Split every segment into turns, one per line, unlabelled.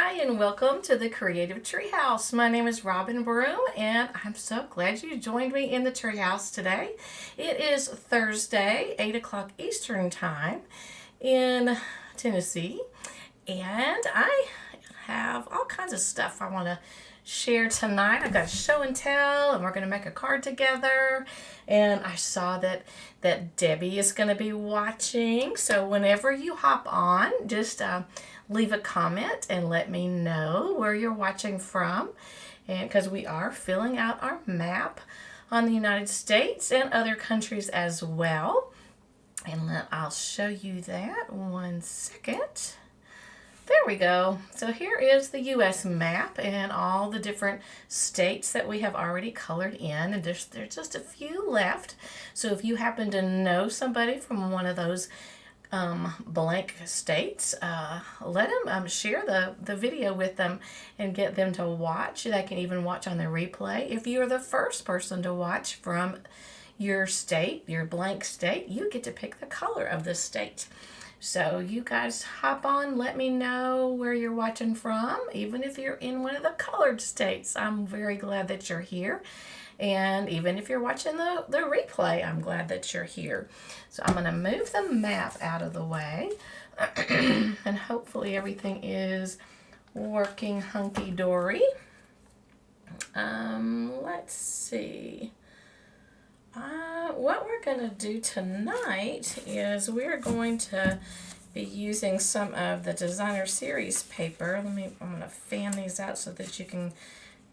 Hi and welcome to the Creative Treehouse. My name is Robin Broom and I'm so glad you joined me in the treehouse today. It is Thursday, 8 o'clock Eastern Time in Tennessee, and I have all kinds of stuff I want to share tonight. I've got a show and tell, and we're going to make a card together. And I saw that Debbie is going to be watching. So whenever you hop on, just leave a comment and let me know where you're watching from. And because we are filling out our map on the United States and other countries as well. And I'll show you that 1 second. There we go. So here is the U.S. map and all the different states that we have already colored in. And there's just a few left. So if you happen to know somebody from one of those blank states, let them share the video with them and get them to watch. They can even watch on the replay. If you're the first person to watch from your state, your blank state, you get to pick the color of the state. So you guys hop on, let me know where you're watching from, even if you're in one of the colored states. I'm very glad that you're here. And even if you're watching the replay, I'm glad that you're here. So I'm going to move the map out of the way. And hopefully everything is working hunky-dory. Let's see. What we're going to do tonight is we're going to be using some of the designer series paper. I'm going to fan these out so that you can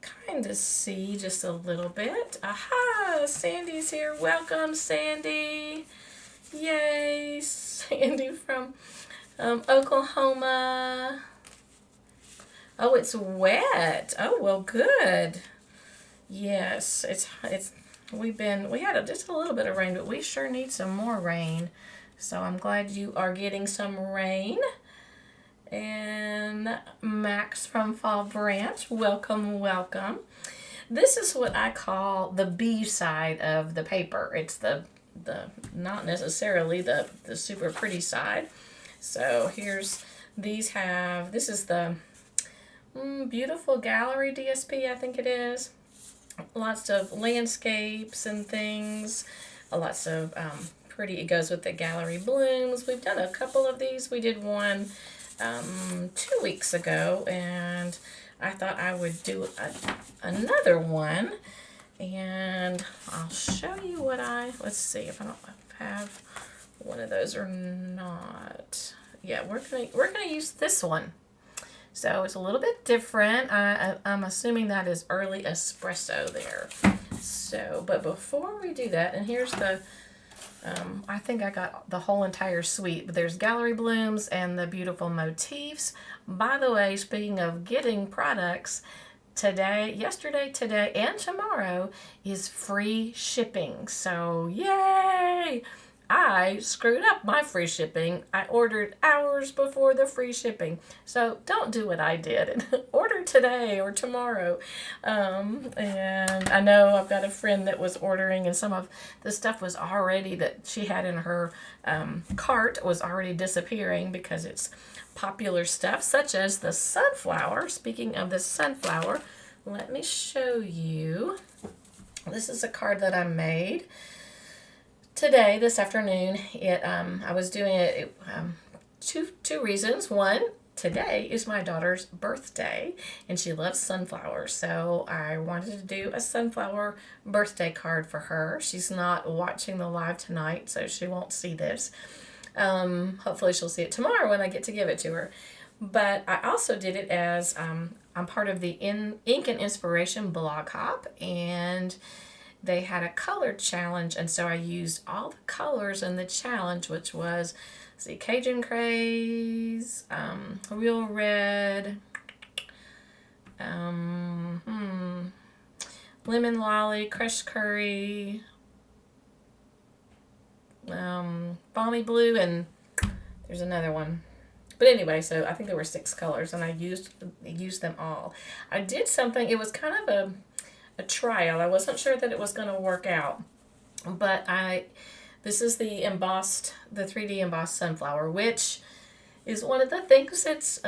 kind of see just a little bit. Aha! Sandy's here. Welcome, Sandy. Yay! Sandy from Oklahoma. Oh, it's wet. Oh, well, good. Yes, it's we had just a little bit of rain, but we sure need some more rain. So I'm glad you are getting some rain. And Max from Fall Branch, welcome, welcome. This is what I call the B side of the paper. It's the not necessarily the super pretty side. So this is the beautiful Gallery DSP, I think it is. Lots of landscapes and things, lots of pretty, it goes with the Gallery Blooms. We've done a couple of these. We did one 2 weeks ago, and I thought I would do another one, and I'll show you what let's see if I don't have one of those or not. Yeah, we're gonna use this one. So it's a little bit different. I'm assuming that is early espresso there. So, but before we do that, and here's the, I think I got the whole entire suite, but there's Gallery Blooms and the beautiful motifs. By the way, speaking of getting products, yesterday, today, and tomorrow is free shipping. So, yay! I screwed up my free shipping. I ordered hours before the free shipping. So don't do what I did and order today or tomorrow. And I know I've got a friend that was ordering, and some of the stuff was already that she had in her cart was already disappearing because it's popular stuff, such as the sunflower. Speaking of the sunflower, let me show you. This is a card that I made today, this afternoon. I was doing it two reasons. One, today is my daughter's birthday, and she loves sunflowers, so I wanted to do a sunflower birthday card for her. She's not watching the live tonight, so she won't see this. Hopefully she'll see it tomorrow when I get to give it to her. But I also did it as I'm part of the Ink and Inspiration blog hop, and they had a color challenge, and so I used all the colors in the challenge, which was, Cajun Craze, Real Red, Lemon Lolly, Crushed Curry, Balmy Blue, and there's another one. But anyway, so I think there were 6 colors, and I used them all. I did something, it was kind of a trial. I wasn't sure that it was going to work out, but this is the 3D embossed sunflower, which is one of the things that's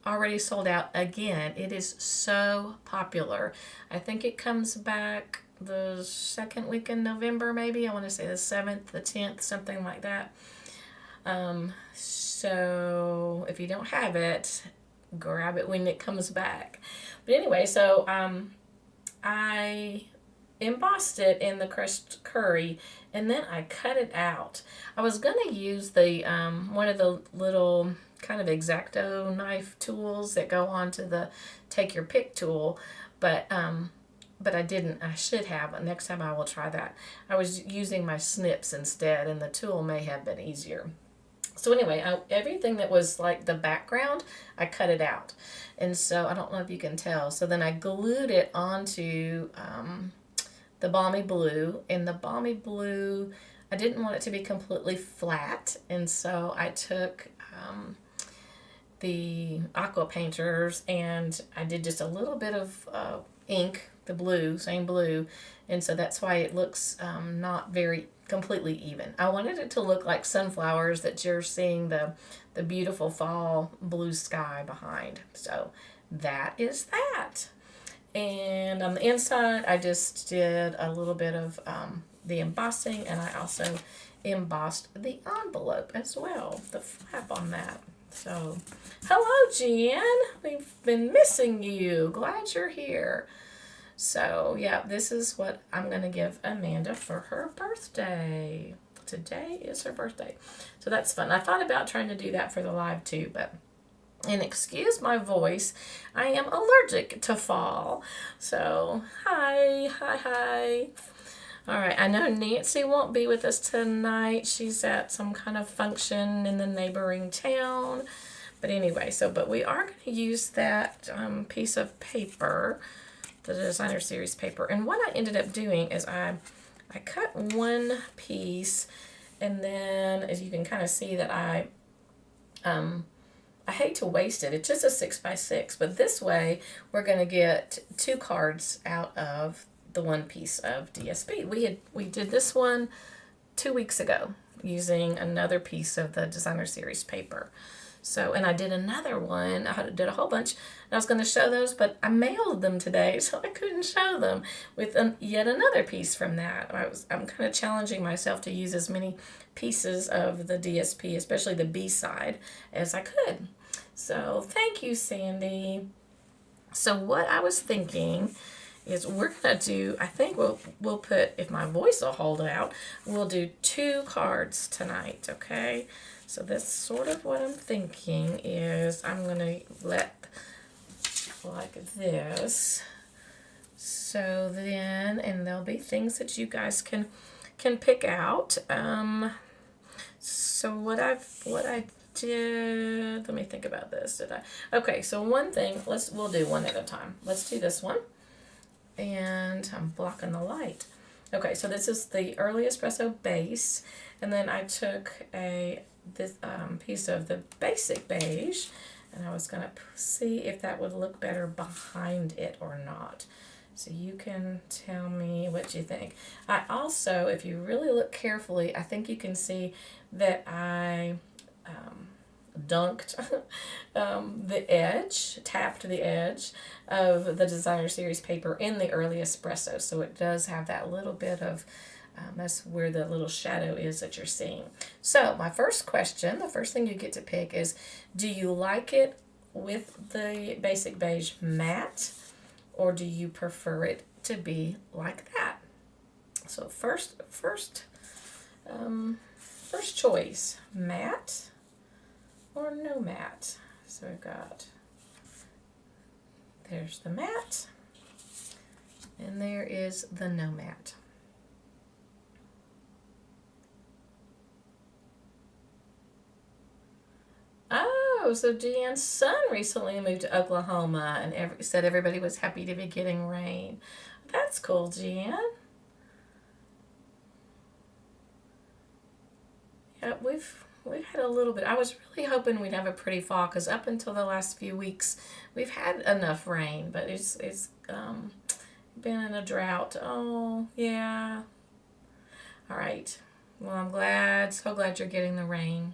already sold out again. It is so popular. I think it comes back the second week in November, maybe. I want to say the 7th, the 10th, something like that. So if you don't have it, grab it when it comes back. But anyway, so I embossed it in the crushed curry, and then I cut it out. I was gonna use the one of the little kind of X-Acto knife tools that go onto the take your pick tool, but I didn't. I should have. Next time I will try that. I was using my snips instead, and the tool may have been easier. So anyway, everything that was like the background, I cut it out. And so I don't know if you can tell. So then I glued it onto the Balmy Blue. And the Balmy Blue, I didn't want it to be completely flat. And so I took the aqua painters and I did just a little bit of ink, the blue, same blue. And so that's why it looks not very completely even. I wanted it to look like sunflowers that you're seeing the beautiful fall blue sky behind. So that is that. And on the inside, I just did a little bit of the embossing, and I also embossed the envelope as well, the flap on that. So, hello, Jen. We've been missing you. Glad you're here. So, yeah, this is what I'm going to give Amanda for her birthday. Today is her birthday. So that's fun. I thought about trying to do that for the live too, but, and excuse my voice, I am allergic to fall. So, hi. All right, I know Nancy won't be with us tonight. She's at some kind of function in the neighboring town. But anyway, but we are going to use that piece of paper, the designer series paper. And what I ended up doing is I cut one piece, and then as you can kind of see that I hate to waste it. It's just a 6x6, but this way we're going to get 2 cards out of the one piece of DSP. We did this one 2 weeks ago using another piece of the designer series paper. So, and I did another one. I did a whole bunch. And I was going to show those, but I mailed them today, so I couldn't show them with yet another piece from that. I'm kind of challenging myself to use as many pieces of the DSP, especially the B side, as I could. So, thank you, Sandy. So, what I was thinking is we're going to do, I think we'll put, if my voice will hold out, we'll do 2 cards tonight, okay? So that's sort of what I'm thinking is I'm going to let like this. So then, and there'll be things that you guys can pick out. So what I did, let me think about this. Okay, so one thing, we'll do one at a time. Let's do this one. And I'm blocking the light. Okay, so this is the Early Espresso base, and then I took this piece of the basic beige, and I was going to see if that would look better behind it or not. So you can tell me what you think. I also, if you really look carefully, I think you can see that I dunked tapped the edge of the designer series paper in the Early Espresso. So it does have that little bit of, that's where the little shadow is that you're seeing. So my first question, the first thing you get to pick is, do you like it with the basic beige matte, or do you prefer it to be like that? So first choice, matte or no matte. So we've got, there's the matte, and there is the no matte. Oh, so Deanne's son recently moved to Oklahoma and said everybody was happy to be getting rain. That's cool, Deanne. Yeah, we've had a little bit. I was really hoping we'd have a pretty fall, because up until the last few weeks we've had enough rain, but it's been in a drought. Oh yeah. All right. Well, I'm so glad you're getting the rain.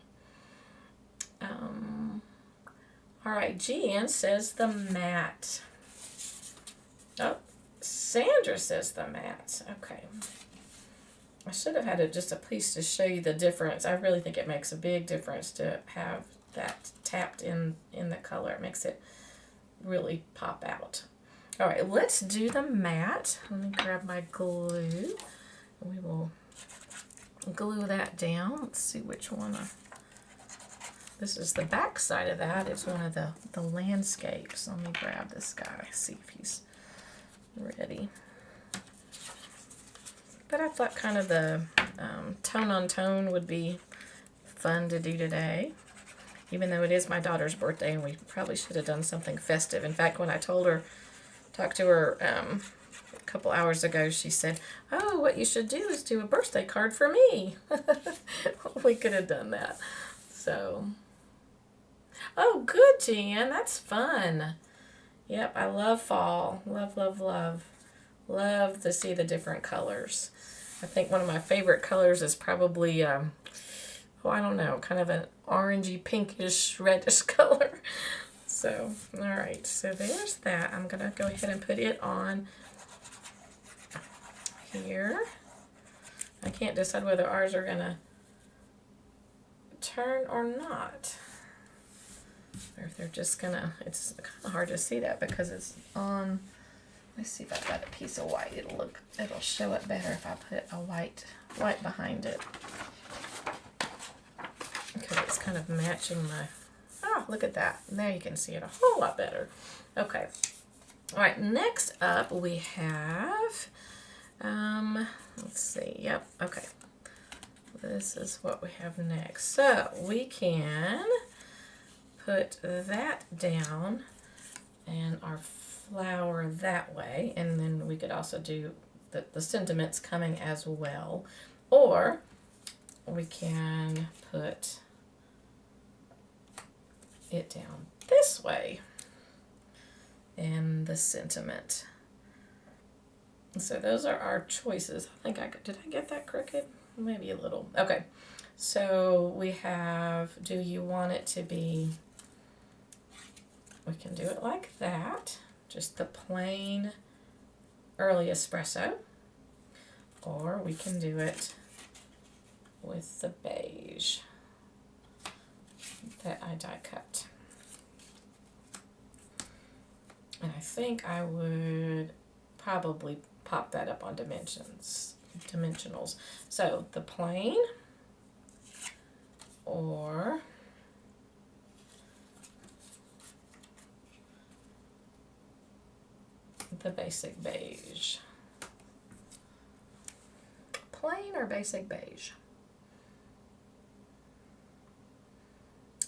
All right, Jean says the matte. Oh, Sandra says the matte. Okay. I should have had just a piece to show you the difference. I really think it makes a big difference to have that tapped in the color. It makes it really pop out. All right, let's do the matte. Let me grab my glue. We will glue that down. Let's see which one. This is the back side of that. It's one of the landscapes. Let me grab this guy, see if he's ready. But I thought kind of the tone on tone would be fun to do today. Even though it is my daughter's birthday and we probably should have done something festive. In fact, when I talked to her a couple hours ago, she said, oh, what you should do is do a birthday card for me. We could have done that. So, oh, good, Jan. That's fun. Yep, I love fall. Love, love, love. Love to see the different colors. I think one of my favorite colors is probably, I don't know, kind of an orangey, pinkish, reddish color. So, all right, so there's that. I'm going to go ahead and put it on here. I can't decide whether ours are going to turn or not. Or if they're just going to, it's kind of hard to see that because it's on. Let's see if I've got a piece of white. It'll show it better if I put a white behind it. Because it's kind of matching my, oh, look at that. There you can see it a whole lot better. Okay. All right, next up we have, let's see, yep, okay. This is what we have next. So we can put that down and our flower that way, and then we could also do the sentiments coming as well, or we can put it down this way and the sentiment. So those are our choices. I think did I get that crooked? Maybe a little. Okay, so we have, do you want it to be, we can do it like that, just the plain early espresso, or we can do it with the beige that I die cut. And I think I would probably pop that up on dimensionals. So the plain or the basic beige. Plain or basic beige.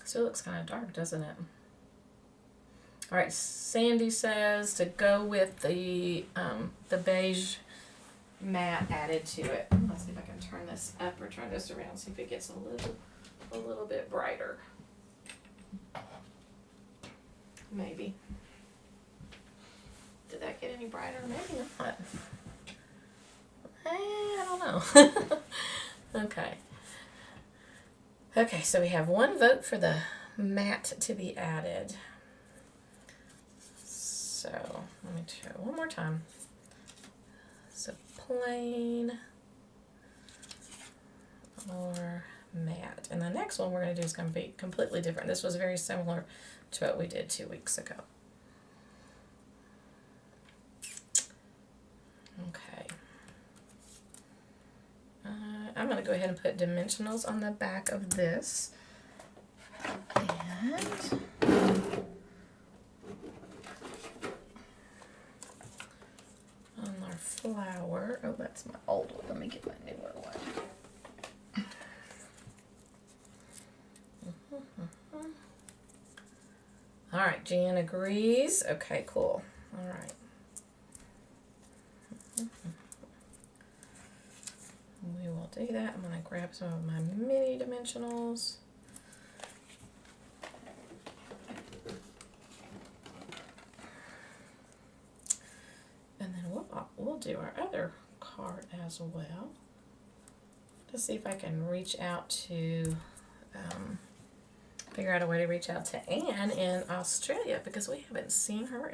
So it looks kind of dark, doesn't it? All right, Sandy says to go with the beige matte added to it. Let's see if I can turn this up or turn this around, see if it gets a little bit brighter. Maybe. Did that get any brighter? Maybe not. I don't know. Okay. Okay, so we have one vote for the matte to be added. So let me try one more time. So plain or matte. And the next one we're going to do is going to be completely different. This was very similar to what we did 2 weeks ago. Okay. I'm going to go ahead and put dimensionals on the back of this. And on our flower, oh, that's my old one. Let me get my newer one. All right, Jan agrees. Okay, cool. All right. We will do that. I'm going to grab some of my mini dimensionals. And then we'll do our other card as well. To see if I can reach out to figure out a way to reach out to Anne in Australia because we haven't seen her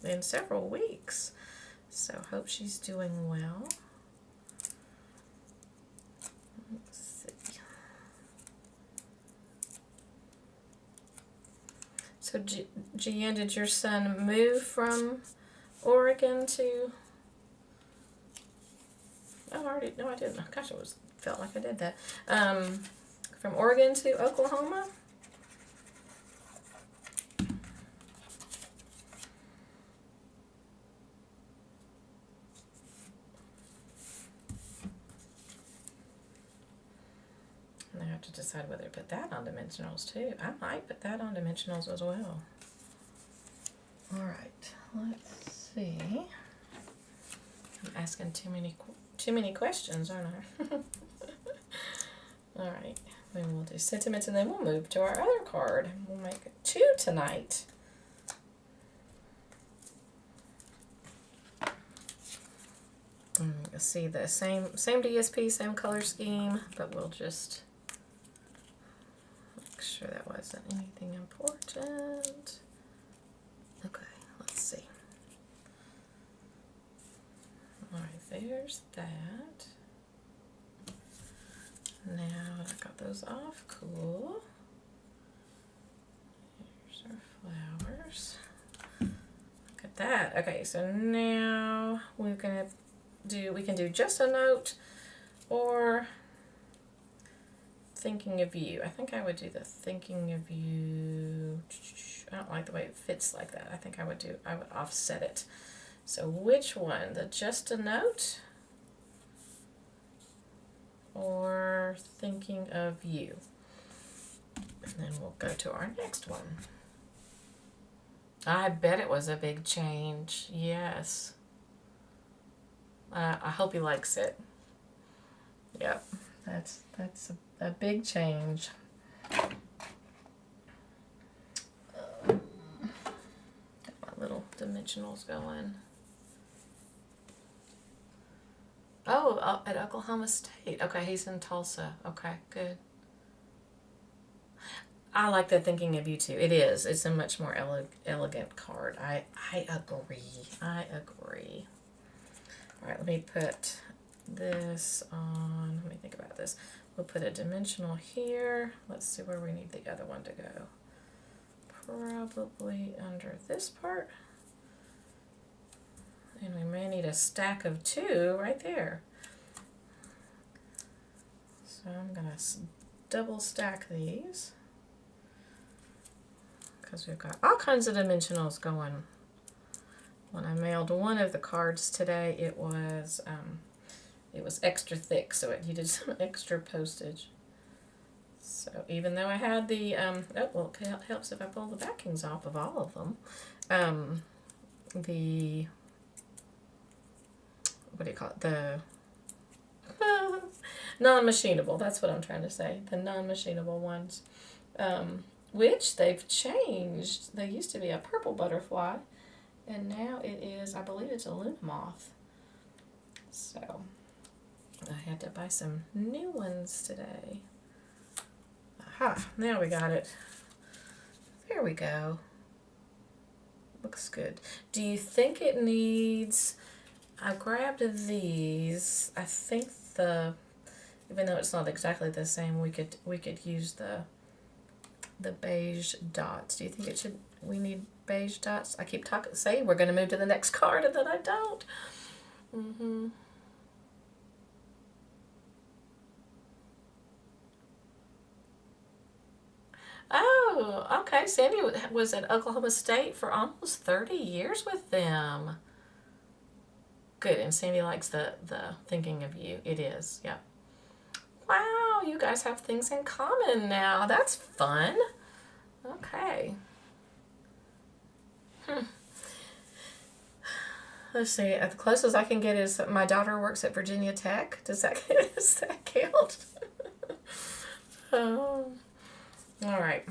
in several weeks. So hope she's doing well. Let's see. So Jeanne, did your son move from Oregon to? Oh, I didn't. Gosh, felt like I did that. From Oregon to Oklahoma. And I have to decide whether to put that on dimensionals too. I might put that on dimensionals as well. All right, let's see. I'm asking too many questions, aren't I? All right, then we'll do sentiments, and then we'll move to our other card. We'll make 2 tonight. You'll see the same DSP, same color scheme, but we'll just make sure that wasn't anything important. Okay, let's see. All right, there's that. Now that I got those off, cool. Here's our flowers. Look at that. Okay, so now we can do just a note or thinking of you. I think I would do the thinking of you. I don't like the way it fits like that. I think I would offset it. So which one? The just a note or thinking of you? And then we'll go to our next one. I bet it was a big change. Yes. I hope he likes it. Yep, that's a big change. Got my little dimensionals going. Oh, at Oklahoma State. Okay, he's in Tulsa. Okay, good. I like the thinking of you too. It is. It's a much more elegant card. I agree. I agree. All right, let me put this on. Let me think about this. We'll put a dimensional here. Let's see where we need the other one to go. Probably under this part. And we may need a stack of 2 right there. So I'm going to double stack these because we've got all kinds of dimensionals going. When I mailed one of the cards today, it was extra thick, so it needed some extra postage. So even though I had the, oh, well, it helps if I pull the backings off of all of them. The, what do you call it? The non-machinable, that's what I'm trying to say. The non-machinable ones, which they've changed. They used to be a purple butterfly. And now it is, I believe it's a Luna moth. So I had to buy some new ones today. Aha, now we got it. There we go. Looks good. Do you think it needs, I grabbed these. I think even though it's not exactly the same, we could use the beige dots. Do you think we need beige dots? I keep saying we're going to move to the next card and then I don't. Oh, okay. Sandy was at Oklahoma State for almost 30 years with them. Good, and Sandy likes the thinking of you. It is, yeah. Wow, you guys have things in common now. That's fun. Okay. Let's see. The closest I can get is my daughter works at Virginia Tech. Does that count? All right.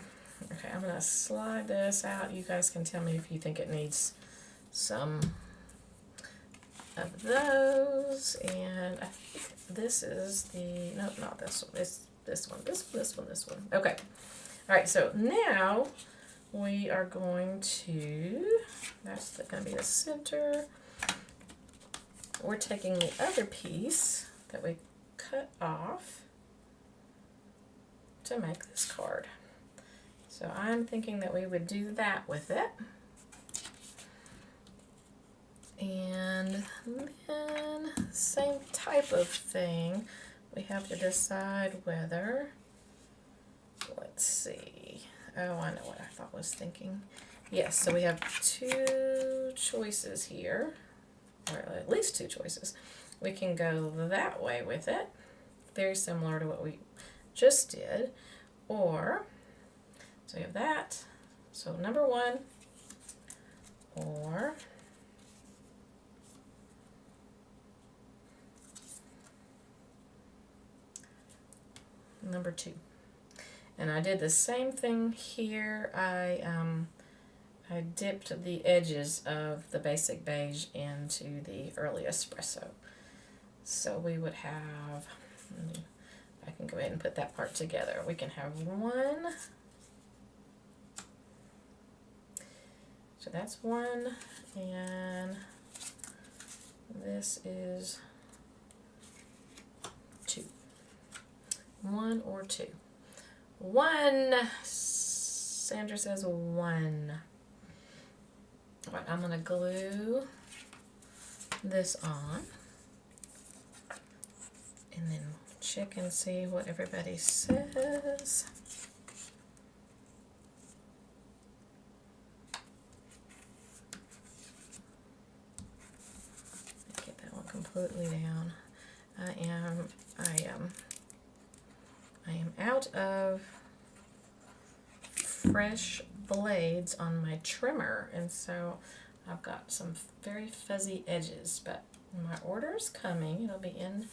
Okay, I'm gonna slide this out. You guys can tell me if you think it needs some of those. And I think this is the, nope, not this one. It's this one. This one. Okay. All right, so now we are going to, that's going to be the center. We're taking the other piece that we cut off to make this card. So I'm thinking that we would do that with it. And then same type of thing. We have to decide whether, let's see. Oh, I know what I was thinking. Yes, so we have two choices here, or at least two choices. We can go that way with it, very similar to what we just did, or, so we have that, so number one, or number two. And I did the same thing here. I dipped the edges of the basic beige into the early espresso. So we would have, I can go ahead and put that part together. We can have one. So that's one, and this is two. One or two. One. Sandra says one. All right, I'm going to glue this on and then check and see what everybody says. Get that one completely down. I am out of fresh blades on my trimmer, and so I've got some very fuzzy edges, but my order's coming. It'll be in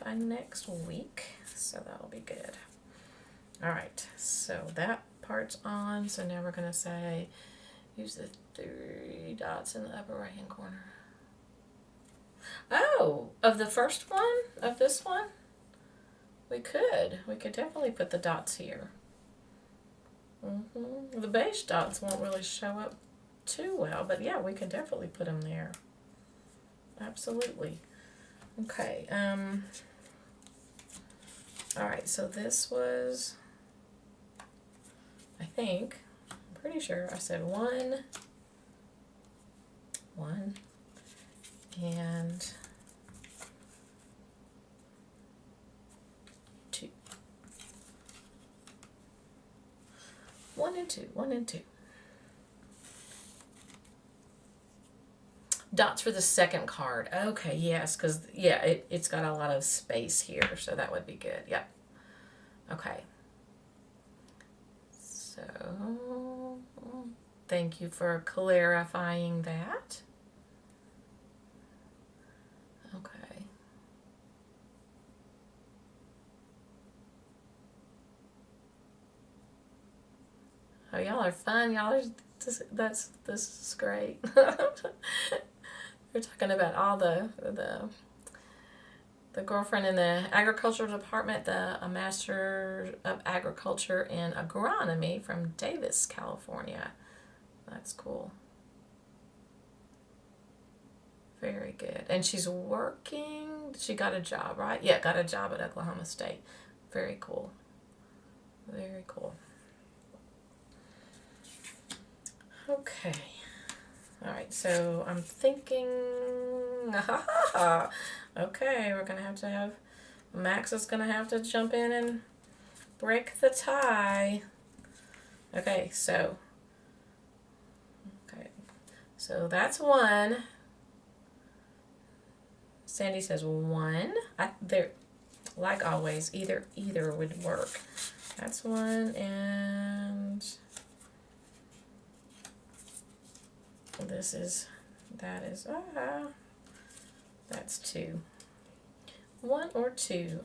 by next week, so that'll be good. All right, so that part's on. So now we're gonna say use the 3 dots in the upper right hand corner. Oh, of the first one, of this one, we could definitely put the dots here. The beige dots won't really show up too well, but yeah, we could definitely put them there. Absolutely. Okay. All right. So this was, I think, I'm pretty sure I said one, and two. One and two. One and two. Dots for the second card. Okay, yes, because, yeah, it's got a lot of space here, so that would be good. Yep. Okay. So, thank you for clarifying that. Okay. Oh, y'all are fun. Y'all are, this is great. We're talking about all the girlfriend in the agricultural department, a Master of Agriculture in Agronomy from Davis, California. That's cool. Very good. And she's working, she got a job, right? Yeah, got a job at Oklahoma State. Very cool. Very cool. Okay. All right, so I'm thinking, okay, we're going to have, Max is going to have to jump in and break the tie. Okay, so that's one. Sandy says one. There, like always, either would work. That's one, and that's two. One or two.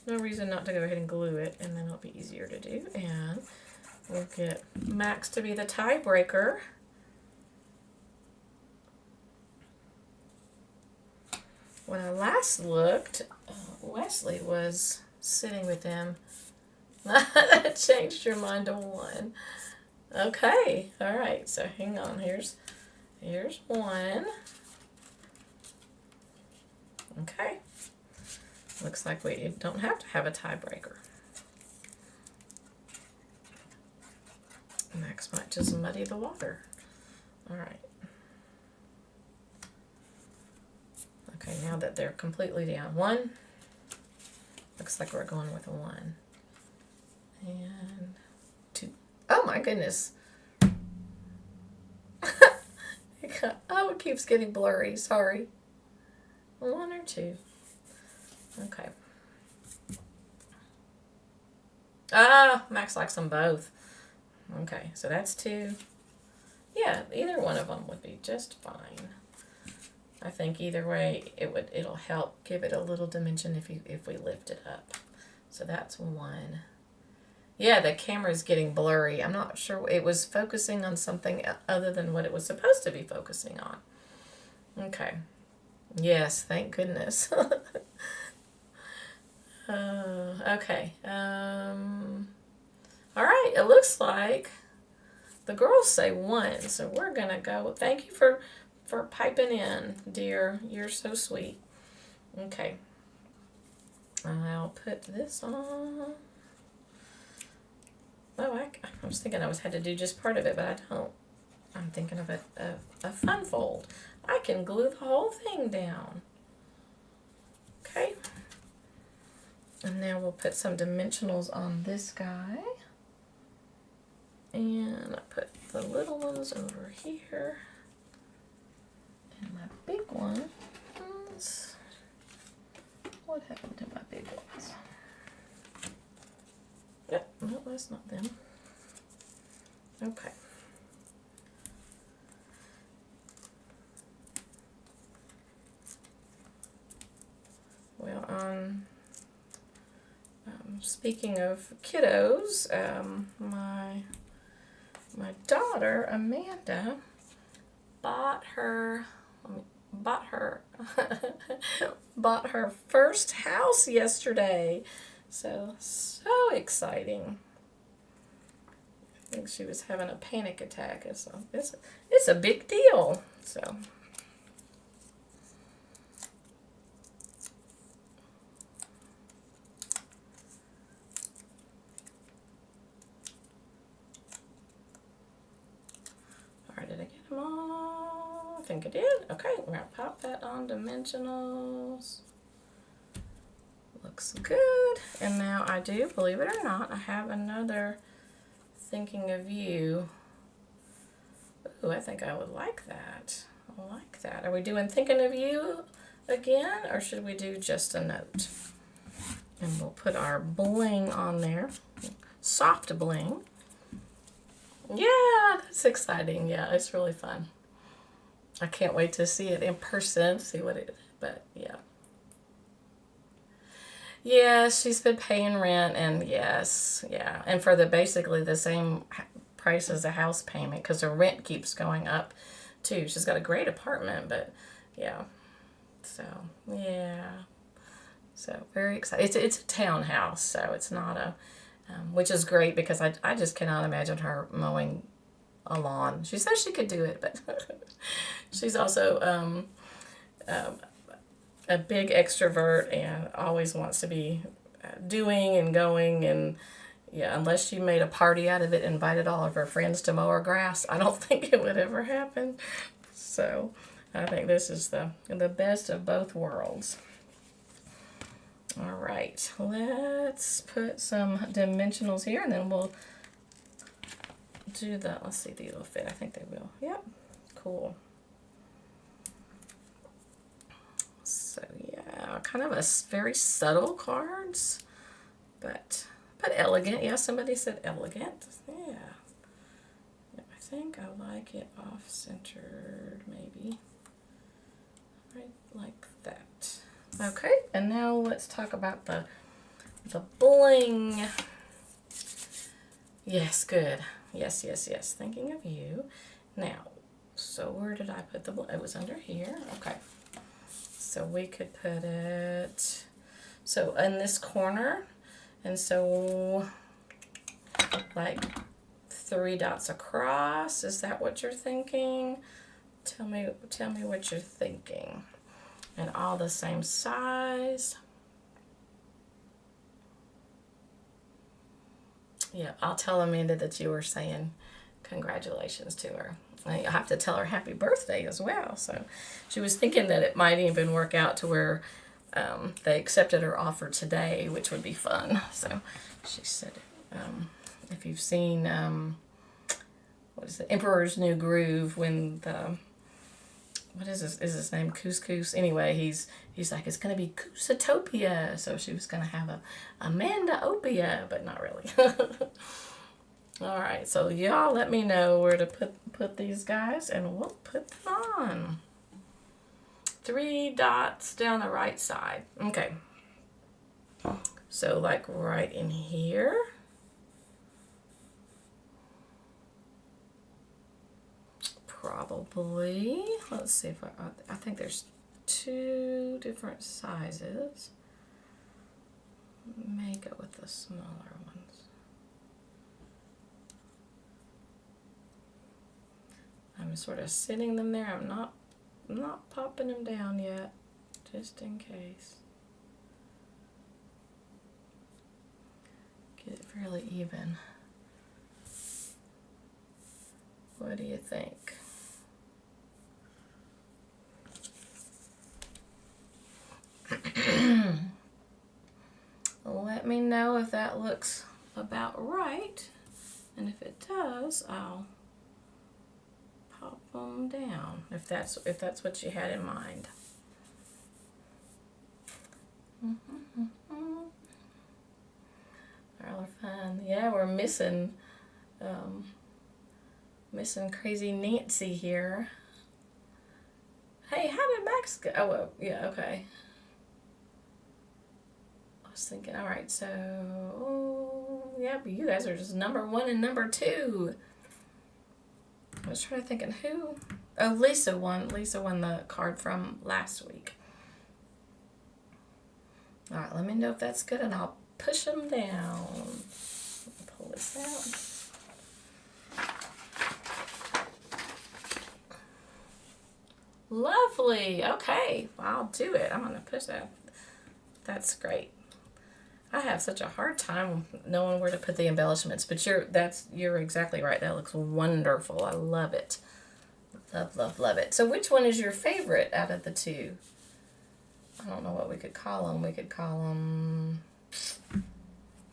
No reason not to go ahead and glue it, and then it'll be easier to do. And we'll get Max to be the tiebreaker. When I last looked, Wesley was sitting with them Changed your mind to 1. Okay, all right. So hang on. Here's 1. Okay. Looks like we don't have to have a tiebreaker. Max might just muddy the water. All right. Okay, now that they're completely down. 1. Looks like we're going with a 1. And 2. Oh my goodness. Oh, it keeps getting blurry. Sorry. 1 or 2. Okay. Ah, Max likes them both. Okay, so that's 2. Yeah, either one of them would be just fine. I think either way it'll help give it a little dimension if we lift it up. So that's 1. Yeah, the camera's getting blurry. I'm not sure it was focusing on something other than what it was supposed to be focusing on. Okay. Yes, thank goodness. Okay. All right, it looks like the girls say 1, so we're gonna go. Thank you for piping in, dear. You're so sweet. Okay. I'll put this on. Oh, I was thinking I had to do just part of it, but I don't. I'm thinking of a fun fold. I can glue the whole thing down. Okay. And now we'll put some dimensionals on this guy. And I put the little ones over here. And my big ones. What happened to my big ones? Yep, no, that's not them. Okay. Well, speaking of kiddos, my daughter Amanda bought her bought her first house yesterday. So exciting. I think she was having a panic attack. So it's a big deal. So all right, did I get them all? I think I did. Okay, we're gonna pop that on dimensionals. Looks good. And now I do, believe it or not, I have another Thinking of You. Ooh, I think I would like that. I like that. Are we doing Thinking of You again, or should we do just a note? And we'll put our bling on there. Soft bling. Yeah, that's exciting. Yeah, it's really fun. I can't wait to see it in person, see what it is, but yeah. Yes, she's been paying rent, and yes, yeah, and for basically the same price as a house payment, because her rent keeps going up too. She's got a great apartment, but yeah, so yeah, so very excited. It's a townhouse, so it's not a, which is great because I just cannot imagine her mowing a lawn. She says she could do it, but she's also a big extrovert and always wants to be doing and going, and yeah, unless she made a party out of it, invited all of her friends to mow her grass, I don't think it would ever happen. So I think this is the best of both worlds. All right, let's put some dimensionals here, and then we'll do the, let's see, these will fit. I think they will. Yep, cool. So yeah, kind of a very subtle cards, but elegant. Yeah, somebody said elegant. Yeah, I think I like it off-centered, maybe. Right, like that. Okay, and now let's talk about the bling. Yes, good. Yes, yes, yes. Thinking of You. Now, so where did I put the bling? It was under here. Okay. So we could put it, so in this corner, and so like 3 dots across. Is that what you're thinking? Tell me what you're thinking. And all the same size. Yeah, I'll tell Amanda that you were saying congratulations to her. I have to tell her happy birthday as well. So she was thinking that it might even work out to where they accepted her offer today, which would be fun. So she said, if you've seen, what is it, Emperor's New Groove, when the, what is his name, Couscous? Anyway, he's like, it's going to be Cousatopia. So she was going to have a Amandaopia, but not really. All right, so y'all let me know where to put these guys, and we'll put them on. 3 dots down the right side. Okay. So like right in here. Probably. Let's see if I think there's 2 different sizes. May go with the smaller ones. I'm sort of sitting them there. I'm not popping them down yet, just in case. Get it fairly even. What do you think? Let me know if that looks about right, and if it does, I'll pop them down if that's what you had in mind. All fun. Yeah, we're missing Crazy Nancy here. Hey, how did Max go? Oh, well, yeah, okay. I was thinking, all right, so yeah, but you guys are just number 1 and number 2. I was trying to think of who. Oh, Lisa won. Lisa won the card from last week. All right, let me know if that's good, and I'll push them down. Pull this out. Lovely. Okay, well, I'll do it. I'm gonna push that. That's great. I have such a hard time knowing where to put the embellishments, but you're exactly right. That looks wonderful. I love it. Love, love, love it. So which one is your favorite out of the 2? I don't know what we could call them. We could call them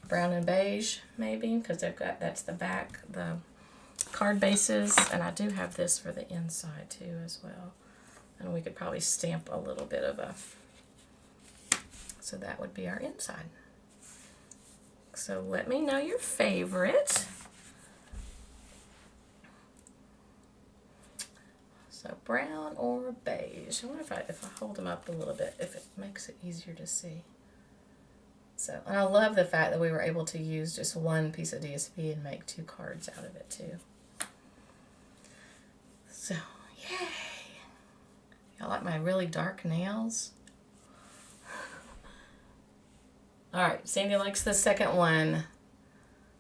brown and beige, maybe, because that's the back, the card bases, and I do have this for the inside too as well. And we could probably stamp a little bit of a, so that would be our inside. So let me know your favorite. So brown or beige. I wonder if I hold them up a little bit, if it makes it easier to see. So, and I love the fact that we were able to use just 1 piece of DSP and make 2 cards out of it too. So, yay! Y'all like my really dark nails? All right, Sandy likes the second one,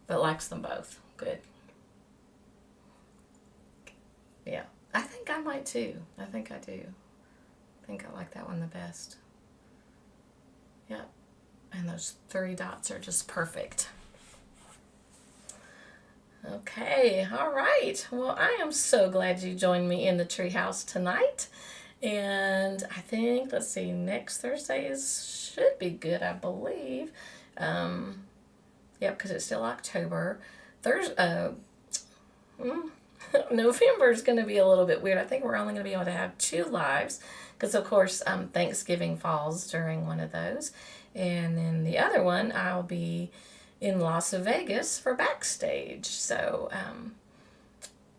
but likes them both. Good. Yeah, I think I might too. I think I do. I think I like that one the best. Yep. And those 3 dots are just perfect. Okay, all right. Well, I am so glad you joined me in the Treehouse tonight. And I think, let's see, next Thursday should be good, I believe. Yep, because it's still October. November is going to be a little bit weird. I think we're only going to be able to have 2 lives because, of course, Thanksgiving falls during one of those. And then the other one, I'll be in Las Vegas for Backstage. So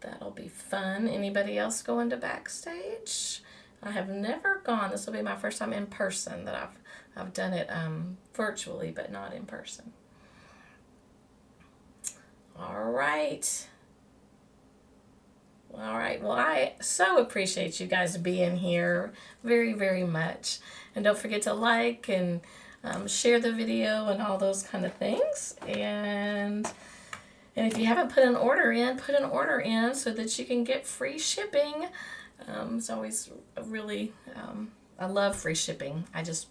that'll be fun. Anybody else going to Backstage? I have never gone. This will be my first time in person that I've done it virtually, but not in person. All right. All right. Well, I so appreciate you guys being here very, very much. And don't forget to like and share the video and all those kind of things. And And if you haven't put an order in so that you can get free shipping. It's always really, I love free shipping. I just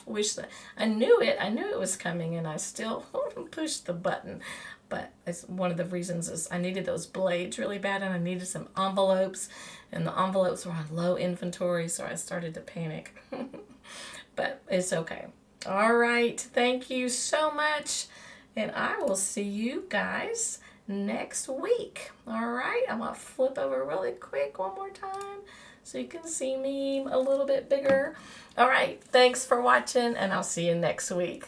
wish that I knew it was coming, and I still pushed the button. But it's one of the reasons is I needed those blades really bad, and I needed some envelopes, and the envelopes were on low inventory, so I started to panic. But it's okay. All right, thank you so much, and I will see you guys next week. All right, I'm gonna flip over really quick one more time so you can see me a little bit bigger. All right, thanks for watching, and I'll see you next week.